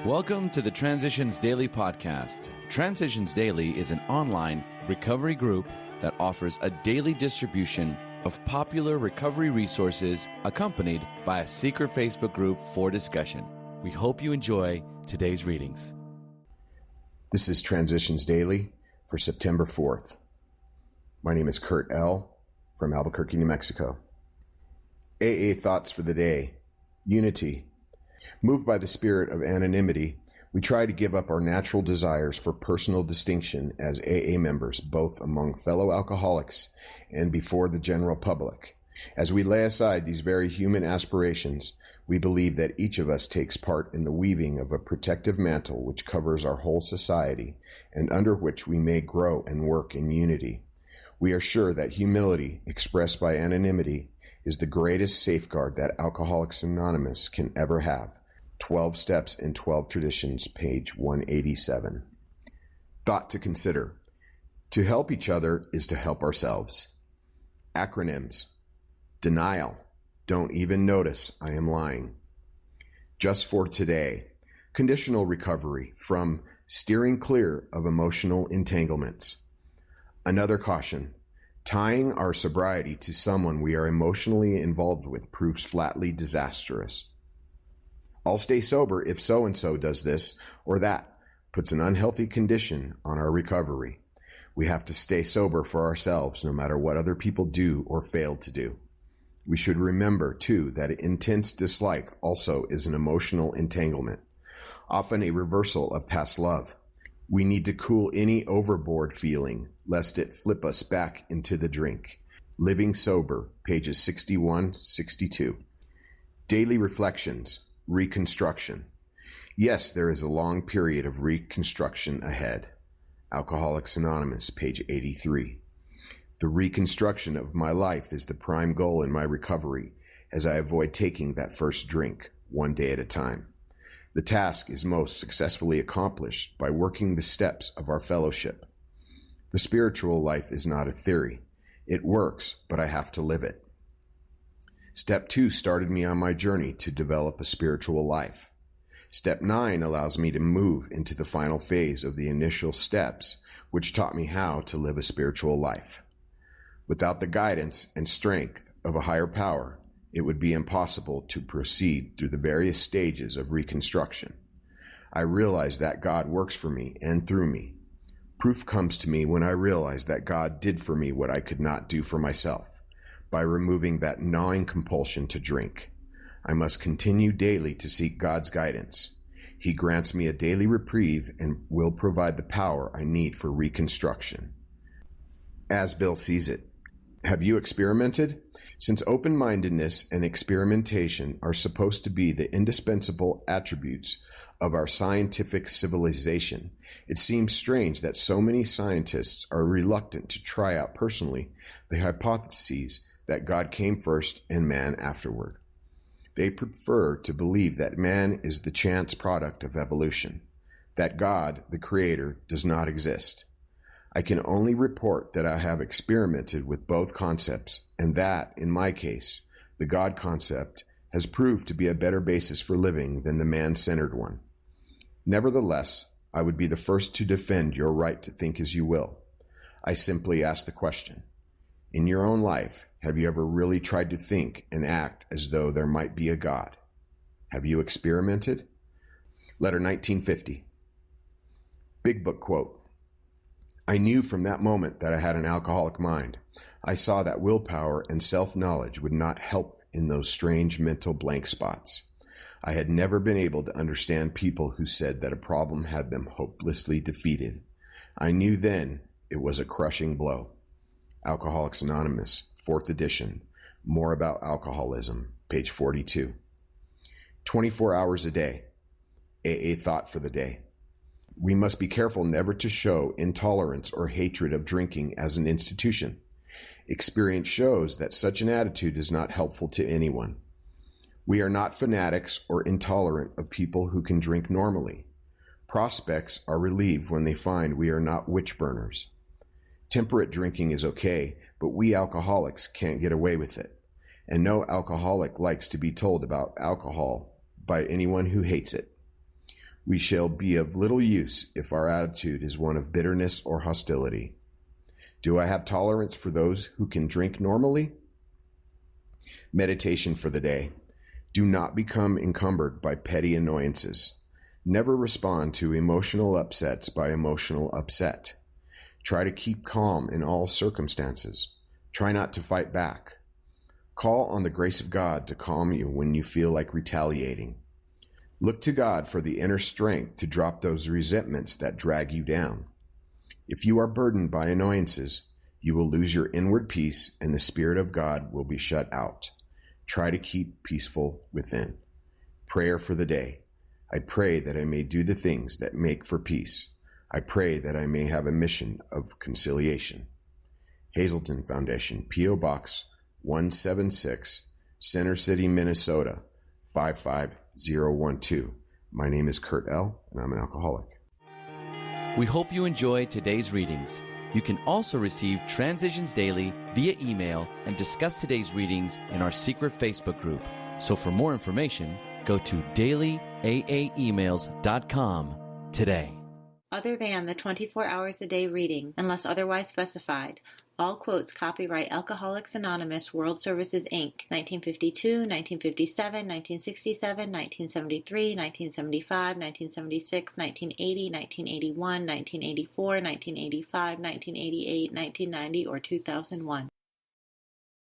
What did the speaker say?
Welcome to the Transitions Daily podcast. Transitions Daily is an online recovery group that offers a daily distribution of popular recovery resources accompanied by a secret Facebook group for discussion. We hope you enjoy today's readings. This is Transitions Daily for September 4th. My name is Kurt L. from Albuquerque, New Mexico. AA thoughts for the day. Unity. Moved by the spirit of anonymity, we try to give up our natural desires for personal distinction as AA members, both among fellow alcoholics and before the general public. As we lay aside these very human aspirations, we believe that each of us takes part in the weaving of a protective mantle which covers our whole society and under which we may grow and work in unity. We are sure that humility, expressed by anonymity, is the greatest safeguard that Alcoholics Anonymous can ever have. 12 Steps in 12 Traditions, page 187. Thought to consider. To help each other is to help ourselves. Acronyms. Denial. Don't even notice I am lying. Just for today. Conditional recovery from steering clear of emotional entanglements. Another caution. Tying our sobriety to someone we are emotionally involved with proves flatly disastrous. I'll stay sober if so-and-so does this or that, puts an unhealthy condition on our recovery. We have to stay sober for ourselves no matter what other people do or fail to do. We should remember, too, that intense dislike also is an emotional entanglement, often a reversal of past love. We need to cool any overboard feeling, lest it flip us back into the drink. Living Sober, pages 61-62. Daily Reflections. Reconstruction. Yes, there is a long period of reconstruction ahead. Alcoholics Anonymous, page 83. The reconstruction of my life is the prime goal in my recovery, as I avoid taking that first drink, one day at a time. The task is most successfully accomplished by working the steps of our fellowship. The spiritual life is not a theory. It works, but I have to live it. Step 2 started me on my journey to develop a spiritual life. Step 9 allows me to move into the final phase of the initial steps, which taught me how to live a spiritual life. Without the guidance and strength of a higher power, it would be impossible to proceed through the various stages of reconstruction. I realize that God works for me and through me. Proof comes to me when I realize that God did for me what I could not do for myself, by removing that gnawing compulsion to drink. I must continue daily to seek God's guidance. He grants me a daily reprieve and will provide the power I need for reconstruction. As Bill sees it. Have you experimented? Since open-mindedness and experimentation are supposed to be the indispensable attributes of our scientific civilization, it seems strange that so many scientists are reluctant to try out personally the hypotheses that God came first and man afterward. They prefer to believe that man is the chance product of evolution, that God, the Creator, does not exist. I can only report that I have experimented with both concepts, and that, in my case, the God concept has proved to be a better basis for living than the man-centered one. Nevertheless, I would be the first to defend your right to think as you will. I simply ask the question, in your own life, have you ever really tried to think and act as though there might be a God? Have you experimented? Letter 1950. Big Book quote. I knew from that moment that I had an alcoholic mind. I saw that willpower and self-knowledge would not help in those strange mental blank spots. I had never been able to understand people who said that a problem had them hopelessly defeated. I knew then it was a crushing blow. Alcoholics Anonymous, 4th edition. More about alcoholism, page 42. 24 hours a day. AA thought for the day. We must be careful never to show intolerance or hatred of drinking as an institution. Experience shows that such an attitude is not helpful to anyone. We are not fanatics or intolerant of people who can drink normally. Prospects are relieved when they find we are not witch burners. Temperate drinking is okay, but we alcoholics can't get away with it. And no alcoholic likes to be told about alcohol by anyone who hates it. We shall be of little use if our attitude is one of bitterness or hostility. Do I have tolerance for those who can drink normally? Meditation for the day. Do not become encumbered by petty annoyances. Never respond to emotional upsets by emotional upset. Try to keep calm in all circumstances. Try not to fight back. Call on the grace of God to calm you when you feel like retaliating. Look to God for the inner strength to drop those resentments that drag you down. If you are burdened by annoyances, you will lose your inward peace and the Spirit of God will be shut out. Try to keep peaceful within. Prayer for the day. I pray that I may do the things that make for peace. I pray that I may have a mission of conciliation. Hazelton Foundation, P.O. Box 176, Center City, Minnesota 55012. My name is Kurt L., and I'm an alcoholic. We hope you enjoyed today's readings. You can also receive Transitions Daily via email and discuss today's readings in our secret Facebook group. So for more information, go to dailyaaemails.com today. Other than the 24 hours a day reading, unless otherwise specified, all quotes copyright Alcoholics Anonymous World Services, Inc., 1952, 1957, 1967, 1973, 1975, 1976, 1980, 1981, 1984, 1985, 1988, 1990, or 2001.